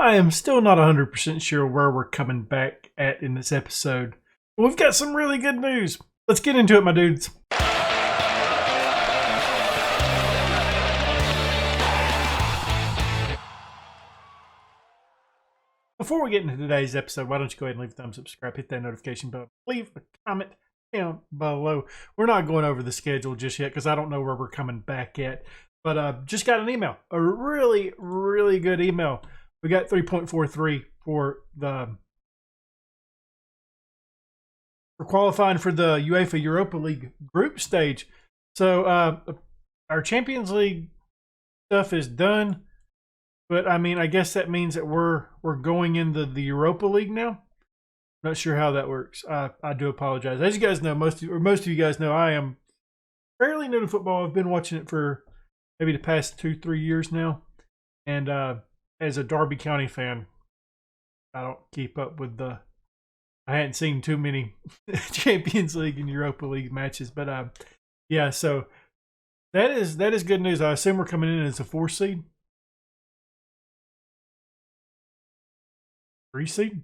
I am still not 100% sure where we're coming back at in this episode. But we've got some really good news. Let's get into it, my dudes. Before we get into today's episode, why don't you go ahead and leave a thumbs up, subscribe, hit that notification button, leave a comment down below. We're not going over the schedule just yet because I don't know where we're coming back at. But just got an email, a really, really good email. We got 3.43 for qualifying for the UEFA Europa League group stage. So our Champions League stuff is done. But I mean, I guess that means that we're going into the Europa League now. Not sure how that works. I do apologize. As you guys know, most of you guys know, I am fairly new to football. I've been watching it for maybe the past 2-3 years now. And as a Derby County fan, I don't keep up with I hadn't seen too many Champions League and Europa League matches. But yeah, so that is good news. I assume we're coming in as a 4 seed. 3 seed?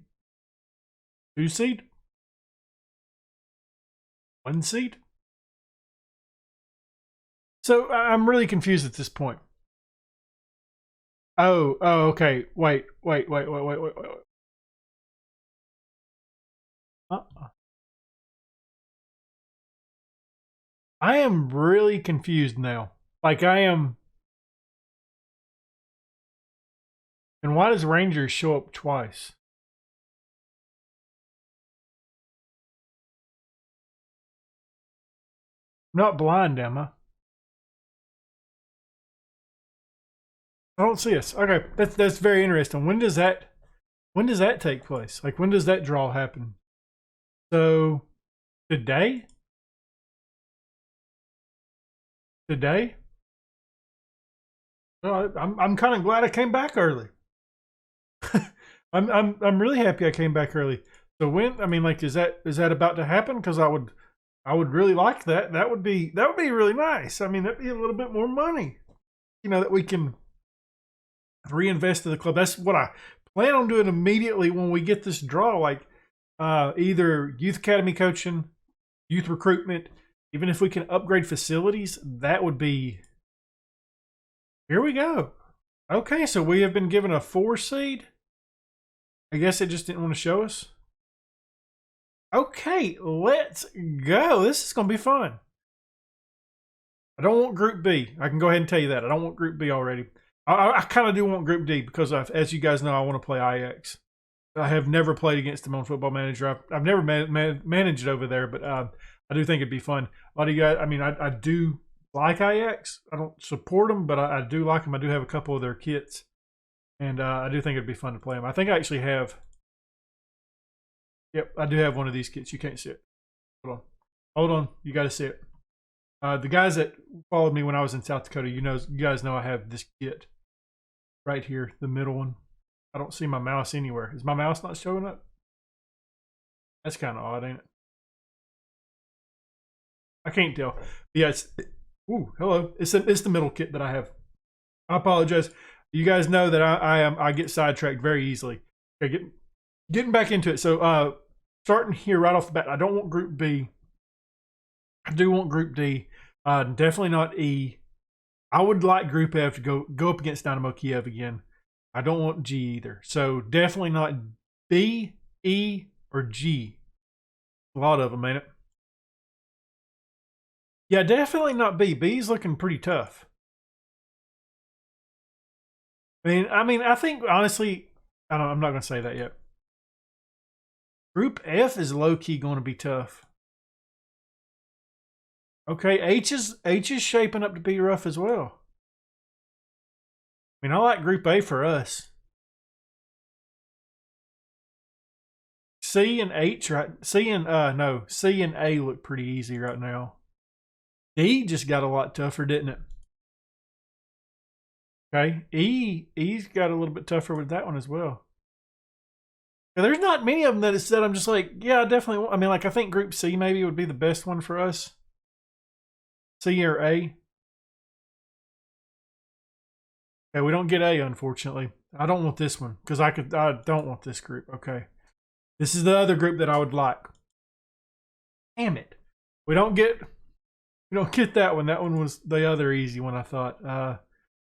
2 seed? 1 seed? So I'm really confused at this point. Oh, okay. Wait. I am really confused now. Like I am. And why does Rangers show up twice? I'm not blind, am I? I don't see us. Okay, that's very interesting. When does that take place? Like when does that draw happen? So today? Today? Well, I'm kind of glad I came back early. I'm really happy I came back early. So when, I mean, like, is that about to happen? Because I would really like that. That would be really nice. I mean, that'd be a little bit more money, that we can reinvest in the club. That's what I plan on doing immediately when we get this draw. Like either youth academy coaching, youth recruitment, even if we can upgrade facilities, that would be. Here we go. Okay, so we have been given a 4 seed. I guess it just didn't want to show us. Okay, let's go. This is going to be fun. I don't want Group B. I can go ahead and tell you that. I don't want Group B already. I kind of do want Group D because, as you guys know, I want to play Ajax. I have never played against them on Football Manager. I've never managed over there, but I do think it'd be fun. A lot of you guys, I mean, I do like Ajax. I don't support them, but I do like them. I do have a couple of their kits, and I do think it'd be fun to play them. I think I actually have. Yep, I do have one of these kits. You can't see it. Hold on. You got to see it. The guys that followed me when I was in South Dakota, you guys know I have this kit right here, the middle one. I don't see my mouse anywhere. Is my mouse not showing up? That's kind of odd, ain't it? I can't tell. But yeah, ooh, hello. It's the middle kit that I have. I apologize. You guys know that I get sidetracked very easily. Okay, getting back into it. So starting here right off the bat, I don't want Group B. I do want Group D. Definitely not E. I would like Group F to go up against Dynamo Kiev again. I don't want G either. So definitely not B, E, or G. A lot of them, ain't it? Yeah, definitely not B. B's looking pretty tough. I mean, I think honestly, I'm not going to say that yet. Group F is low key going to be tough. Okay, H is shaping up to be rough as well. I mean, I like Group A for us. C and H, right? C and A look pretty easy right now. D just got a lot tougher, didn't it? Okay, E's got a little bit tougher with that one as well. Now, there's not many of them that I'm just like, yeah, I definitely want. I mean, like, I think Group C maybe would be the best one for us. C or A. Okay, we don't get A, unfortunately. I don't want this one because I don't want this group. Okay. This is the other group that I would like. Damn it. We don't get that one. That one was the other easy one, I thought.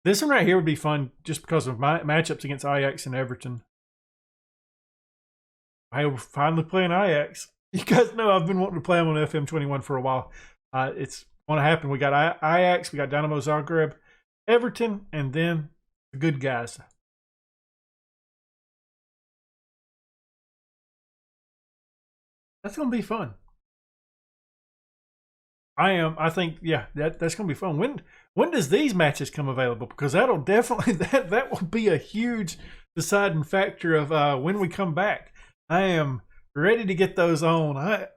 This one right here would be fun just because of my matchups against Ajax and Everton. Hey, we're finally playing Ajax. You guys know I've been wanting to play them on FM21 for a while. It's going to happen. We got Ajax, we got Dynamo Zagreb, Everton, and then the good guys. That's going to be fun. I think, yeah, that's going to be fun. When does these matches come available? Because that'll definitely, that will be a huge deciding factor of when we come back. I am ready to get those on. I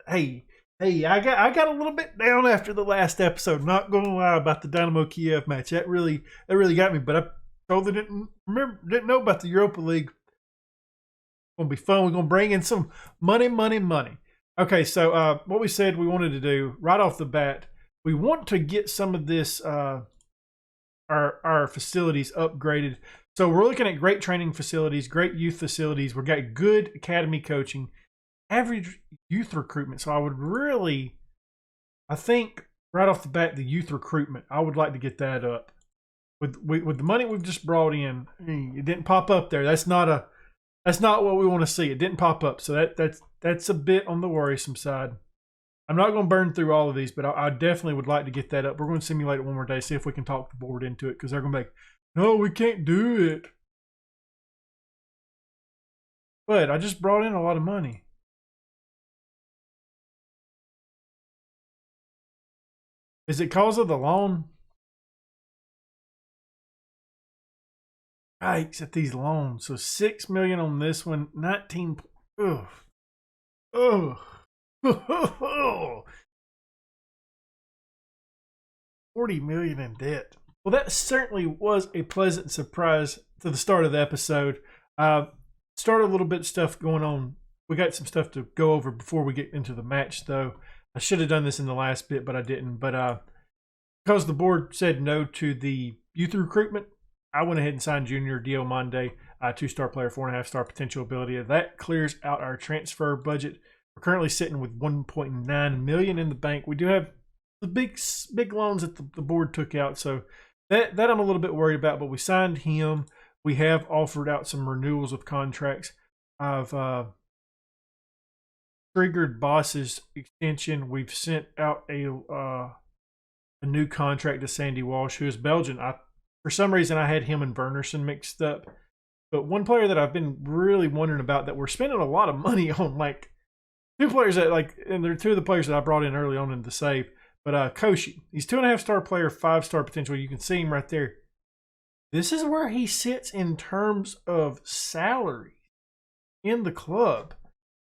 got a little bit down after the last episode. Not going to lie about the Dynamo Kiev match. That really got me. But I totally didn't know about the Europa League. It's going to be fun. We're going to bring in some money. Okay, so what we said we wanted to do right off the bat, we want to get some of this our facilities upgraded. So we're looking at great training facilities, great youth facilities. We've got good academy coaching, average youth recruitment. So I think right off the bat, the youth recruitment, I would like to get that up. With the money we've just brought in, it didn't pop up there. That's not what we want to see. It didn't pop up, so that's a bit on the worrisome side. I'm not going to burn through all of these, but I definitely would like to get that up. We're going to simulate it one more day, see if we can talk the board into it, because they're going to be like, no, we can't do it. But I just brought in a lot of money. Is it because of the loan? Yikes at these loans. So $6 million on this one, 19. Ugh. Ugh. $40 million in debt. Well, that certainly was a pleasant surprise to the start of the episode. Started a little bit of stuff going on. We got some stuff to go over before we get into the match, though. I should have done this in the last bit, but I didn't. But because the board said no to the youth recruitment, I went ahead and signed Junior Diomande, 2-star player, 4.5-star potential ability. That clears out our transfer budget. We're currently sitting with $1.9 million in the bank. We do have the big loans that the board took out, so that I'm a little bit worried about. But we signed him. We have offered out some renewals of contracts. I've triggered Boss's extension. We've sent out a new contract to Sandy Walsh, who is Belgian. For some reason, I had him and Wernerson mixed up. But one player that I've been really wondering about that we're spending a lot of money on, like two players that and they're two of the players that I brought in early on in the save. But Koshi, he's 2.5-star player, 5-star potential. You can see him right there. This is where he sits in terms of salary in the club.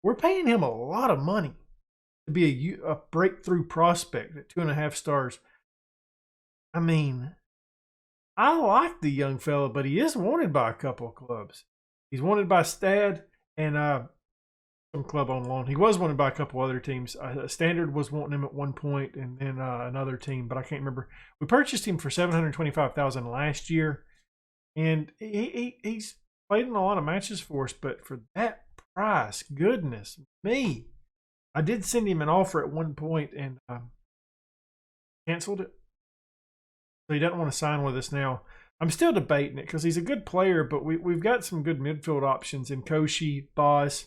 We're paying him a lot of money to be a breakthrough prospect at 2.5 stars. I mean, I like the young fella, but he is wanted by a couple of clubs. He's wanted by Stad and some club on loan. He was wanted by a couple other teams. Standard was wanting him at one point, and then another team, but I can't remember. We purchased him for $725,000 last year, and he's played in a lot of matches for us. But for that price, goodness me, I did send him an offer at one point and canceled it. So he doesn't want to sign with us now. I'm still debating it because he's a good player, but we've got some good midfield options in Koshi, Boss,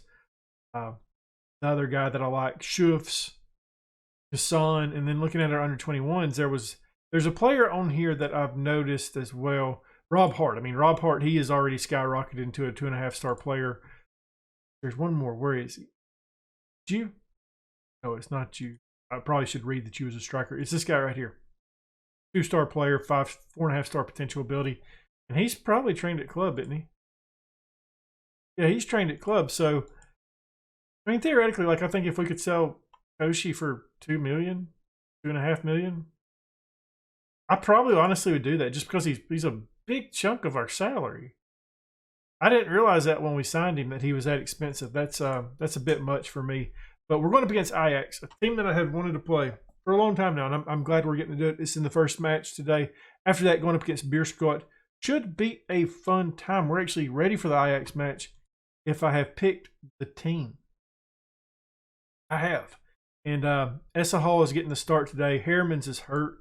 another guy that I like, Schufs, Hassan, and then looking at our under 21s, there's a player on here that I've noticed as well, Rob Hart. I mean, Rob Hart, he has already skyrocketed into a 2.5-star player. There's one more. Where is he? You? No, it's not you. I probably should read that you as a striker. It's this guy right here. 2-star player, 4.5-star potential ability. And he's probably trained at club, isn't he? Yeah, he's trained at club. So, I mean, theoretically, like, I think if we could sell Koshi for $2 million, $2.5 million, I probably honestly would do that just because he's a big chunk of our salary. I didn't realize that when we signed him that he was that expensive. That's a bit much for me. But we're going up against Ajax, a team that I have wanted to play for a long time now, and I'm glad we're getting to do it. It's in the first match today. After that, going up against Beerschot, Should be a fun time. We're actually ready for the Ajax match if I have picked the team. I have. And Essa Hall is getting the start today. Harriman's is hurt.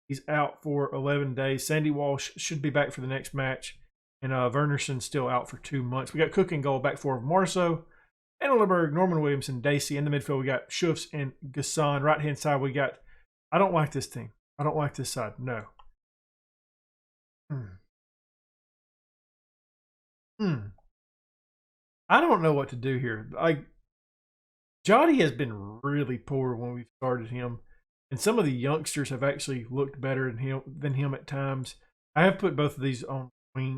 He's out for 11 days. Sandy Walsh should be back for the next match. And Wernerson's still out for 2 months. We got Cook and goal, back four of Marceau, Engelberg, Norman Williamson, Dacey. In the midfield, we got Schufts and Gasson. Right-hand side, we got... I don't like this team. I don't like this side. No. I don't know what to do here. Jotty has been really poor when we started him. And some of the youngsters have actually looked better than him at times. I have put both of these on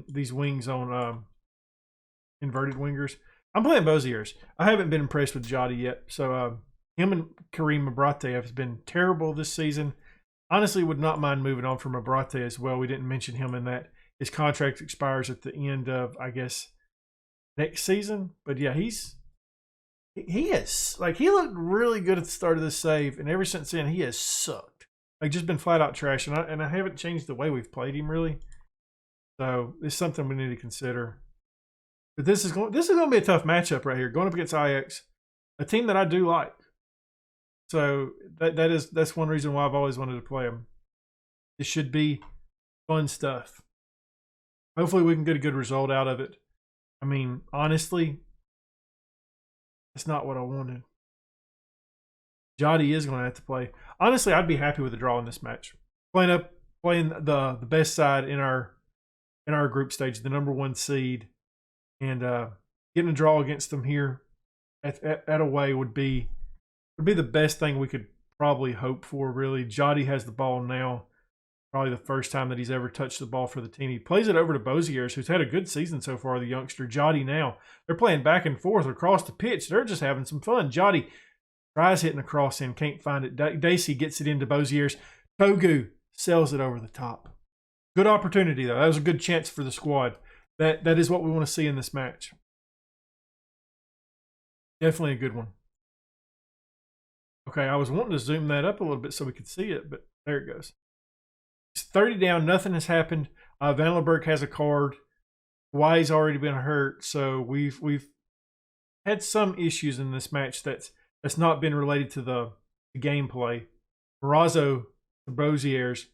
these wings on inverted wingers. I'm playing Boziers. I haven't been impressed with Jotty yet. So him and Kareem Abrate have been terrible this season. Honestly, would not mind moving on from Abrate as well. We didn't mention him in that. His contract expires at the end of, I guess, next season. But yeah, he looked really good at the start of this save, and ever since then he has sucked. Just been flat out trash, and I haven't changed the way we've played him really. So it's something we need to consider. But this is going to be a tough matchup right here, going up against Ajax, a team that I do like. So that's one reason why I've always wanted to play them. This should be fun stuff. Hopefully we can get a good result out of it. I mean, honestly, that's not what I wanted. Jotty is going to have to play. Honestly, I'd be happy with a draw in this match. Playing the best side in our group stage, the #1 seed, and getting a draw against them here at away would be the best thing we could probably hope for. Really, Jotty has the ball now. Probably the first time that he's ever touched the ball for the team. He plays it over to Boziers, who's had a good season so far, the youngster. Jotty now. They're playing back and forth across the pitch. They're just having some fun. Jotty tries hitting a cross in, can't find it. Dacey gets it into Boziers. Togu sells it over the top. Good opportunity, though. That was a good chance for the squad. That is what we want to see in this match. Definitely a good one. Okay, I was wanting to zoom that up a little bit so we could see it, but there it goes. It's 30 down. Nothing has happened. Van Lerberg has a card. Hawaii's already been hurt, so we've had some issues in this match that's not been related to the gameplay. Marazzo, the Boziers,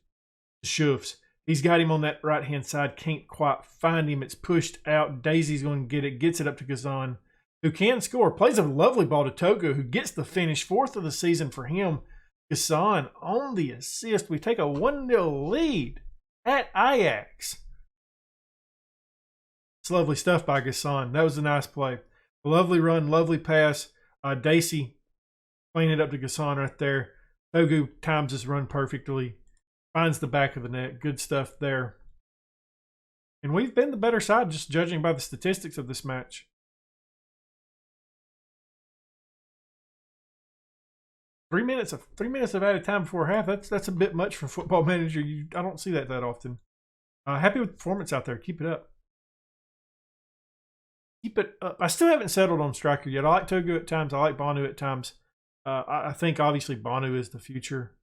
the Schufts. He's got him on that right-hand side. Can't quite find him. It's pushed out. Daisy's going to get it. Gets it up to Gazan, who can score. Plays a lovely ball to Togo, who gets the finish. 4th of the season for him. Gasson on the assist. We take a 1-0 lead at Ajax. It's lovely stuff by Gasson. That was a nice play. A lovely run, lovely pass. Dacey playing it up to Gasson right there. Togu times his run perfectly. Finds the back of the net. Good stuff there. And we've been the better side, just judging by the statistics of this match. 3 minutes of added time before half. That's a bit much for Football Manager. I don't see that often. Happy with the performance out there. Keep it up. Keep it up. I still haven't settled on striker yet. I like Togu at times. I like Banu at times. I think obviously Banu is the future.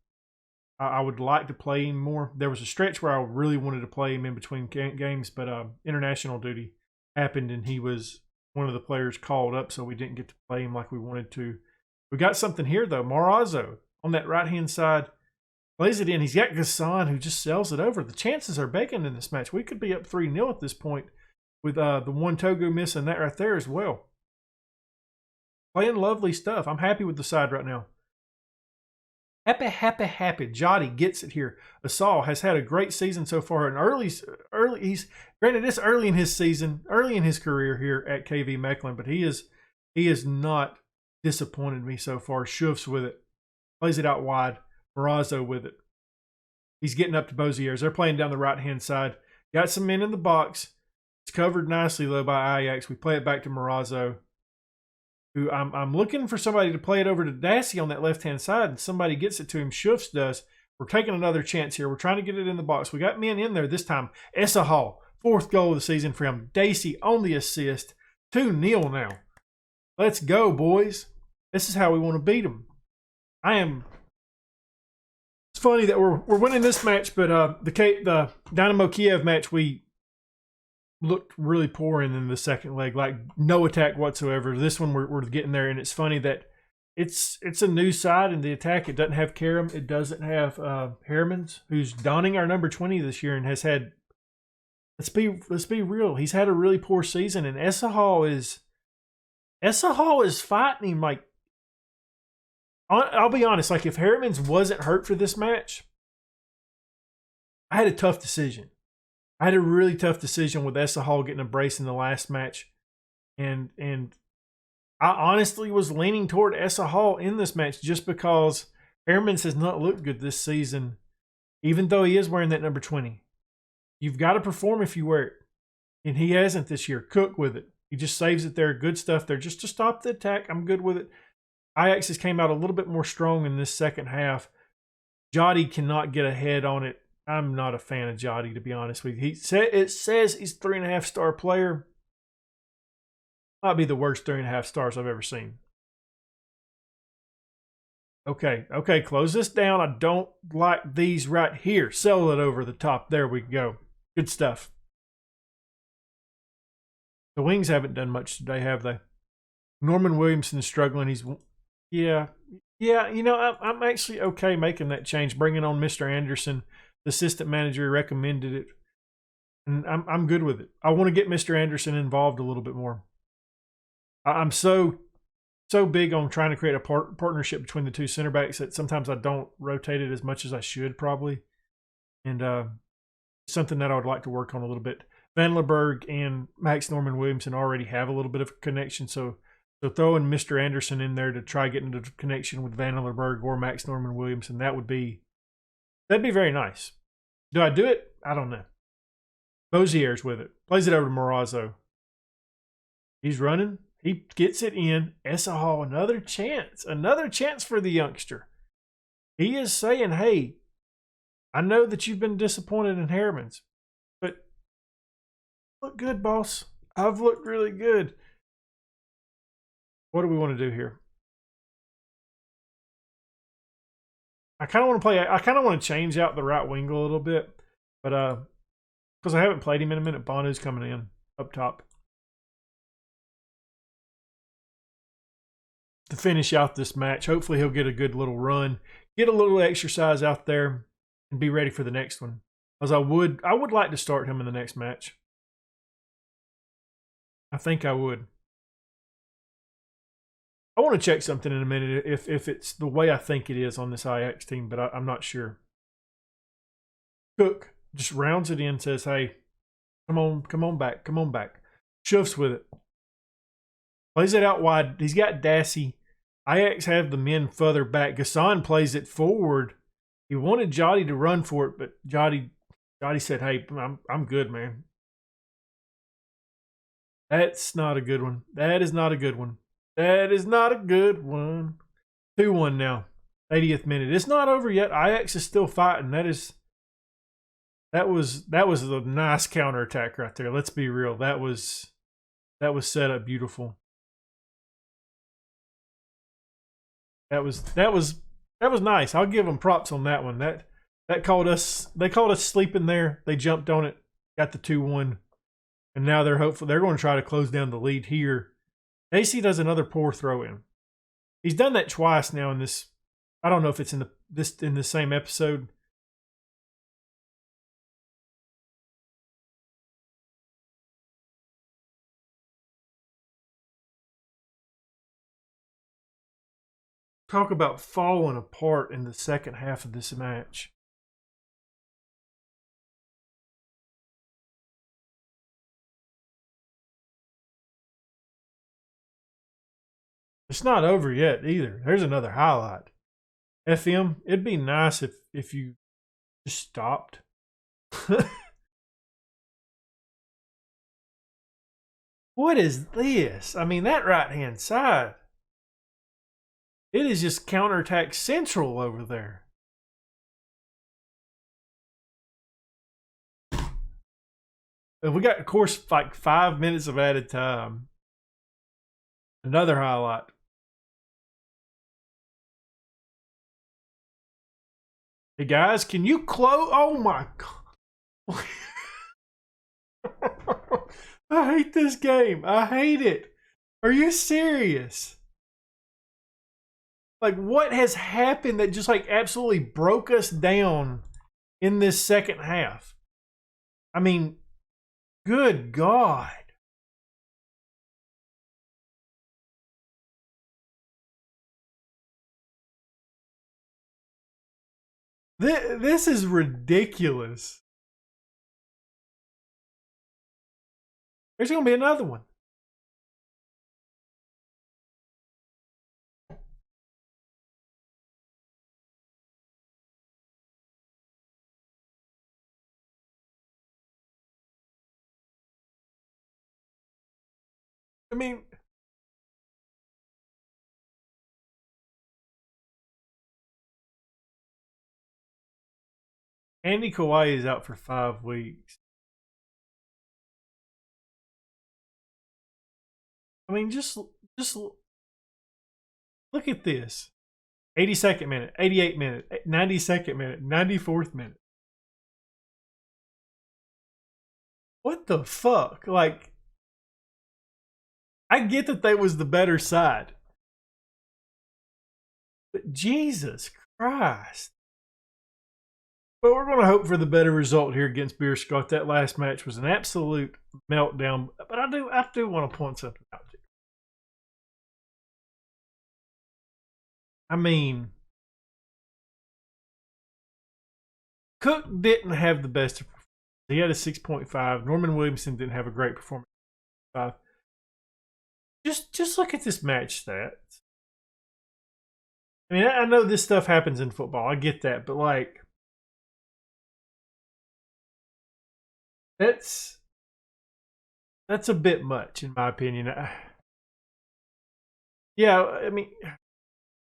I would like to play him more. There was a stretch where I really wanted to play him in between games, but international duty happened and he was one of the players called up, so we didn't get to play him like we wanted to. We got something here, though. Marazzo on that right-hand side plays it in. He's got Gasson, who just sells it over. The chances are begging in this match. We could be up 3-0 at this point with the one Togo miss and that right there as well. Playing lovely stuff. I'm happy with the side right now. Happy. Jotty gets it here. Asal has had a great season so far. And he's granted it's early in his season, early in his career here at KV Mechelen, but he is not disappointed me so far. Schufts with it. Plays it out wide. Marazzo with it. He's getting up to Boziers. They're playing down the right-hand side. Got some men in the box. It's covered nicely, though, by Ajax. We play it back to Marazzo, who I'm looking for somebody to play it over to Dassey on that left-hand side, and somebody gets it to him. Schufts does. We're taking another chance here. We're trying to get it in the box. We got men in there this time. Essa Hall, 4th goal of the season for him. Dacey on the assist. 2-0 now. Let's go, boys. This is how we want to beat them. It's funny that we're winning this match, but the Dynamo Kiev match we looked really poor in the second leg, like no attack whatsoever. This one we're getting there, and it's funny that it's a new side in the attack. It doesn't have Karam, it doesn't have Hermans, who's donning our number 20 this year and has had. Let's be real. He's had a really poor season, and Esahal is fighting him like. I'll be honest. Like if Hermans wasn't hurt for this match, I had a tough decision. I had a really tough decision with Esahal getting a brace in the last match, and I honestly was leaning toward Esahal in this match just because Hermans has not looked good this season, even though he is wearing that number 20. You've got to perform if you wear it, and he hasn't this year. Cook with it. He just saves it there. Good stuff there just to stop the attack. I'm good with it. Ajax has came out a little bit more strong in this second half. Jody cannot get ahead on it. I'm not a fan of Jody, to be honest with you. It says he's 3.5-star player. Might be the worst 3.5 stars I've ever seen. Okay, close this down. I don't like these right here. Sell it over the top. There we go. Good stuff. The wings haven't done much today, have they? Norman Williamson's struggling. Yeah. You know, I'm actually okay making that change, bringing on Mr. Anderson. The assistant manager recommended it, and I'm good with it. I want to get Mr. Anderson involved a little bit more. I'm so big on trying to create a partnership between the two center backs that sometimes I don't rotate it as much as I should probably, and something that I would like to work on a little bit. Van Lerberg and Max Norman Williamson already have a little bit of a connection, so throwing Mr. Anderson in there to try getting into connection with Van Lerberg or Max Norman Williamson, that'd be very nice. Do I do it? I don't know. Bozier's with it. Plays it over to Morazzo. He's running. He gets it in. Esahal, another chance. Another chance for the youngster. He is saying, hey, I know that you've been disappointed in Hermans, but look good, boss. I've looked really good. What do we want to do here? I kind of want to play. I kind of want to change out the right wing a little bit, but because I haven't played him in a minute. Bonu's coming in up top to finish out this match. Hopefully, he'll get a good little run, get a little exercise out there, and be ready for the next one. As I would like to start him in the next match. I think I would. I want to check something in a minute if it's the way I think it is on this Ajax team, but I'm not sure. Cook just rounds it in, says, hey, come on back. Shoves with it. Plays it out wide. He's got Dassey. Ajax have the men further back. Gassan plays it forward. He wanted Jody to run for it, but Jody said, hey, I'm good, man. That's not a good one. That is not a good one. That is not a good one. 2-1 now. 80th minute. It's not over yet. Ajax is still fighting. That was a nice counterattack right there. Let's be real. That was set up beautiful. That was nice. I'll give them props on that one. They called us sleeping there. They jumped on it, got the 2-1, and now they're hopeful. They're going to try to close down the lead here. AC does another poor throw in. He's done that twice now in this. I don't know if it's in the same episode. Talk about falling apart in the second half of this match. It's not over yet either. There's another highlight. FM, it'd be nice if you just stopped. What is this? I mean, that right-hand side. It is just counterattack central over there. And we got, of course, like 5 minutes of added time. Another highlight. Hey guys, can you close? Oh my god. I hate this game. I hate it. Are you serious? Like, what has happened that just like absolutely broke us down in this second half? I mean, good God. This is ridiculous. There's going to be another one. I mean, Andy Kawhi is out for 5 weeks. I mean, just look at this. 82nd minute, 88th minute, 92nd minute, 94th minute. What the fuck? Like, I get that they was the better side. But Jesus Christ. But we're going to hope for the better result here against Beer Scott. That last match was an absolute meltdown. But I do want to point something out to you. I mean, Cook didn't have the best of performance. He had a 6.5. Norman Williamson didn't have a great performance. Just look at this match stats. I mean, I know this stuff happens in football. I get that. But, like, that's a bit much, in my opinion. Yeah, I mean,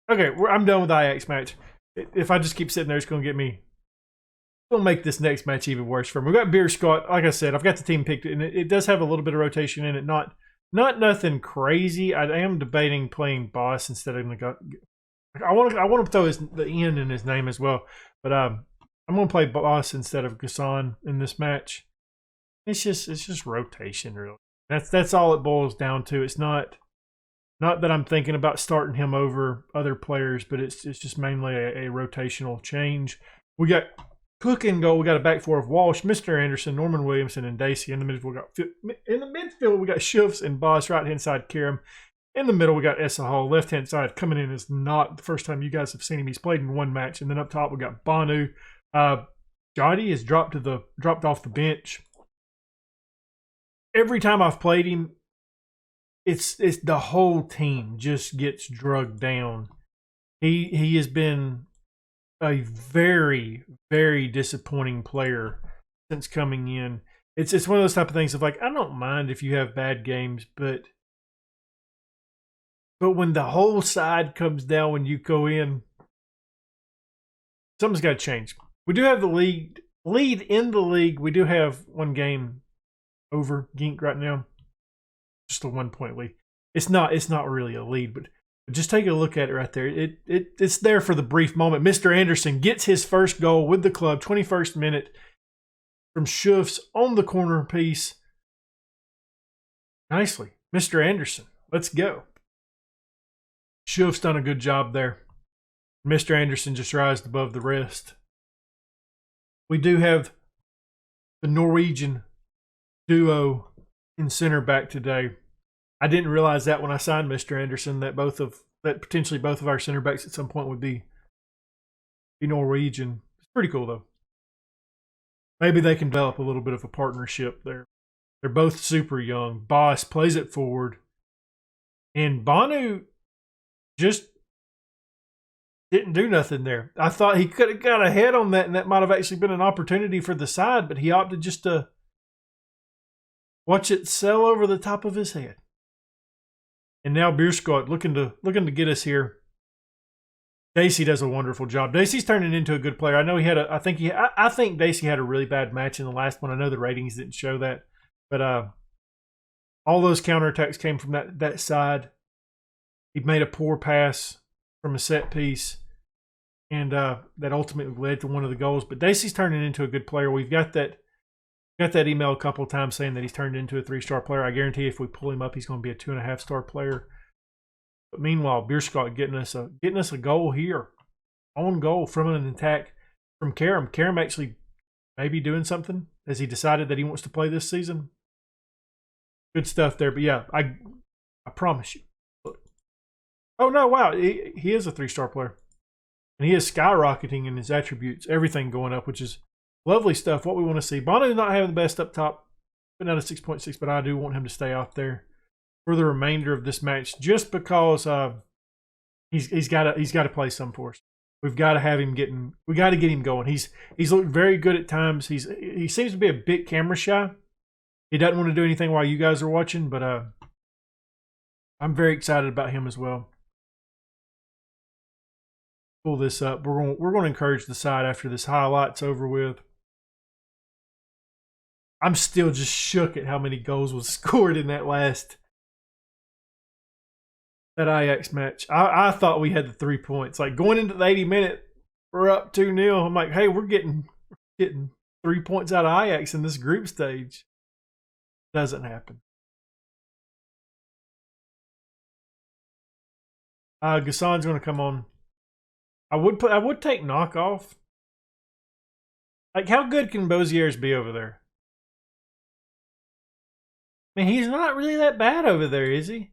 okay, I'm done with the Ajax match. If I just keep sitting there, it's going to get me. It's going to make this next match even worse for me. We got Beer Scott. Like I said, I've got the team picked, and it does have a little bit of rotation in it. Not nothing crazy. I am debating playing Boss instead of I want to throw the N in his name as well, but I'm going to play Boss instead of Gasson in this match. It's just rotation, really. That's all it boils down to. It's not that I'm thinking about starting him over other players, but it's just mainly a rotational change. We got Cook in goal. We got a back four of Walsh, Mr. Anderson, Norman Williamson, and Dacey. In the midfield, we got Shufs and Boss. Right hand side, Karam. In the middle, we got Essa Hall. Left hand side coming in is not the first time you guys have seen him. He's played in one match, and then up top we got Banu. Jody is dropped off the bench. Every time I've played him, it's the whole team just gets drugged down. He has been a very, very disappointing player since coming in. It's one of those type of things of like, I don't mind if you have bad games, but when the whole side comes down when you go in, something's got to change. We do have the lead in the league. We do have one game over Gink right now. Just a 1 point lead. It's not really a lead, but just take a look at it right there. It's there for the brief moment. Mr. Anderson gets his first goal with the club, 21st minute, from Shufs on the corner piece. Nicely. Mr. Anderson. Let's go. Shufs done a good job there. Mr. Anderson just rised above the rest. We do have the Norwegian duo in center back today. I didn't realize that when I signed Mr. Anderson that potentially both of our center backs at some point would be Norwegian. It's pretty cool though. Maybe they can develop a little bit of a partnership there. They're both super young. Boss plays it forward, and Banu just didn't do nothing there. I thought he could have got ahead on that, and that might have actually been an opportunity for the side, but he opted just to watch it sail over the top of his head. And now Beer Scott looking to get us here. Dacey does a wonderful job. Dacey's turning into a good player. I know he had I think Dacey had a really bad match in the last one. I know the ratings didn't show that, but all those counterattacks came from that side. He made a poor pass from a set piece, and that ultimately led to one of the goals. But Dacey's turning into a good player. We've got that email a couple of times saying that he's turned into a 3-star player. I guarantee if we pull him up, he's going to be a 2.5-star player. But meanwhile, Bierschot getting us a goal here, on goal from an attack from Karam. Karam actually maybe doing something. Has he decided that he wants to play this season? Good stuff there. But yeah, I promise you. Look. Oh no! Wow, he is a 3-star player, and he is skyrocketing in his attributes. Everything going up, which is lovely stuff. What we want to see. Bono's not having the best up top, putting out a 6.6, but I do want him to stay out there for the remainder of this match, just because he's got to play some for us. We've got to have him getting. We got to get him going. He's looked very good at times. He seems to be a bit camera shy. He doesn't want to do anything while you guys are watching, but I'm very excited about him as well. Pull this up. We're going to encourage the side after this highlight's over with. I'm still just shook at how many goals was scored in that Ajax match. I thought we had the 3 points. Like going into the 80-minute, we're up 2-0. I'm like, hey, we're getting 3 points out of Ajax in this group stage. Doesn't happen. Gassan's going to come on. I would take knockoff. Like, how good can Bozier's be over there? I mean, he's not really that bad over there, is he?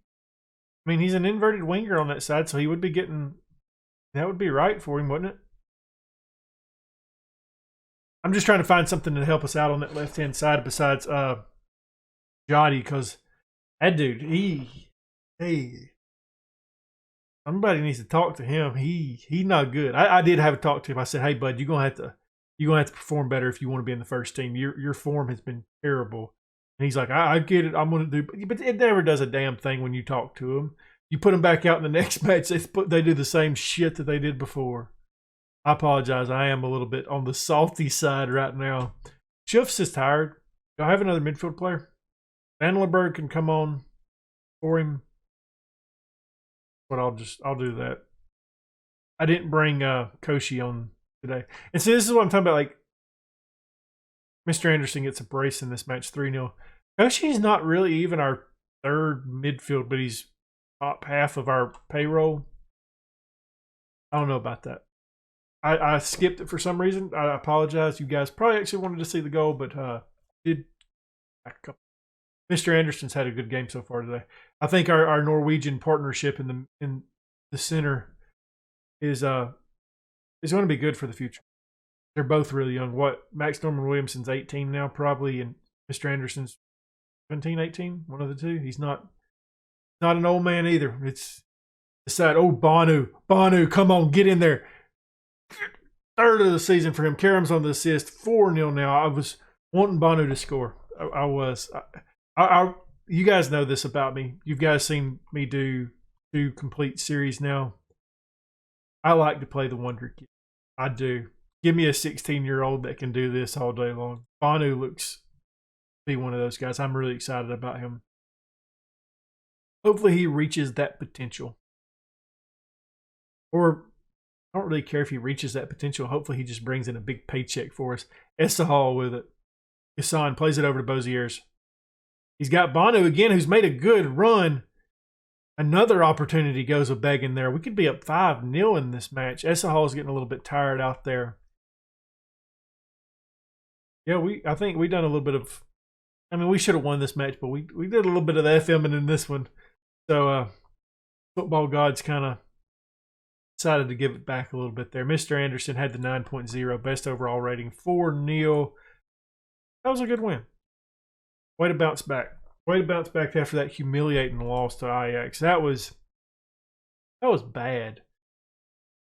I mean, he's an inverted winger on that side, so he would be getting... That would be right for him, wouldn't it? I'm just trying to find something to help us out on that left-hand side besides Jotty, because that dude, somebody needs to talk to him. He's not good. I did have a talk to him. I said, hey, bud, you're gonna have to perform better if you want to be in the first team. Your form has been terrible. And he's like, I get it. I'm going to do, but it never does a damn thing when you talk to him. You put them back out in the next match, they do the same shit that they did before. I apologize. I am a little bit on the salty side right now. Schuffs is tired. Do I have another midfield player? Vandenberg can come on for him. But I'll do that. I didn't bring Koshi on today. And so this is what I'm talking about. Like, Mr. Anderson gets a brace in this match, 3-0. Koshi's not really even our third midfield, but he's top half of our payroll. I don't know about that. I skipped it for some reason. I apologize. You guys probably actually wanted to see the goal, but did back a couple. Mr. Anderson's had a good game so far today. I think our Norwegian partnership in the center is going to be good for the future. They're both really young. Max Norman Williamson's 18 now, probably, and Mr. Anderson's 17, 18, one of the two. He's not an old man either. It's sad. Oh, Banu, come on, get in there. Third of the season for him. Karam's on the assist. 4-0 now. I was wanting Banu to score. I was. You guys know this about me. You guys seen me do 2 complete series now. I like to play the wonder kid. I do. Give me a 16-year-old that can do this all day long. Banu looks to be one of those guys. I'm really excited about him. Hopefully he reaches that potential. Or I don't really care if he reaches that potential. Hopefully he just brings in a big paycheck for us. Essahal with it. Hassan plays it over to Boziers. He's got Banu again, who's made a good run. Another opportunity goes a begging there. We could be up 5-0 in this match. Essahal's getting a little bit tired out there. Yeah, I think we done a little bit of... I mean, we should have won this match, but we did a little bit of the FMing in this one. So, football gods kind of decided to give it back a little bit there. Mr. Anderson had the 9.0, best overall rating, 4-0. That was a good win. Way to bounce back. Way to bounce back after that humiliating loss to Ajax. That was bad.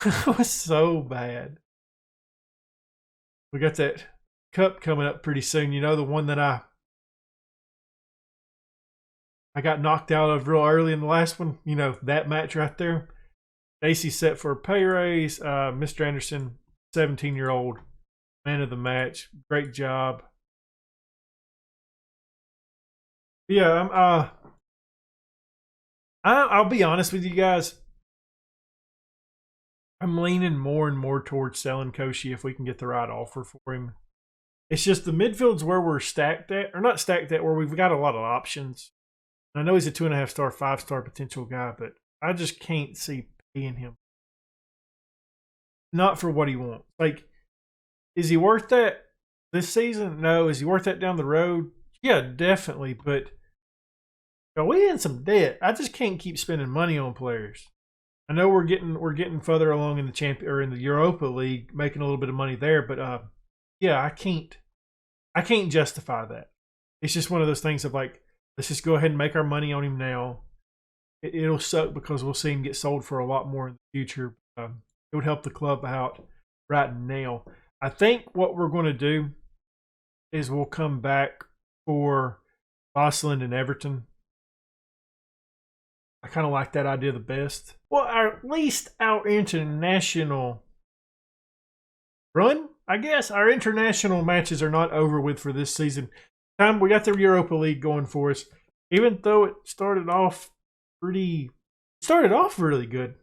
That was so bad. We got that cup coming up pretty soon. You know, the one that I got knocked out of real early in the last one. You know, that match right there. AC set for a pay raise. Mr. Anderson, 17-year-old, man of the match. Great job. Yeah, I'll be honest with you guys. I'm leaning more and more towards selling Koshi if we can get the right offer for him. It's just the midfield's where we're stacked at, or not stacked at, where we've got a lot of options. I know he's a 2.5-star, 5-star potential guy, but I just can't see paying him. Not for what he wants. Like, is he worth that this season? No. Is he worth that down the road? Yeah, definitely. But we in some debt. I just can't keep spending money on players. I know we're getting further along in the in the Europa League, making a little bit of money there, but yeah, I can't justify that. It's just one of those things of like, let's just go ahead and make our money on him now. It'll suck because we'll see him get sold for a lot more in the future. It would help the club out right now. I think what we're going to do is we'll come back for Bosland and Everton. I kind of like that idea the best. Well, at least our international run, I guess. Our international matches are not over with for this season. We got the Europa League going for us. Even though it started off really good,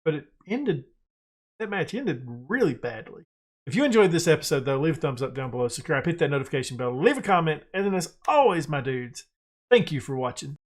but that match ended really badly. If you enjoyed this episode, though, leave a thumbs up down below, subscribe, hit that notification bell, leave a comment, and then as always, my dudes, thank you for watching.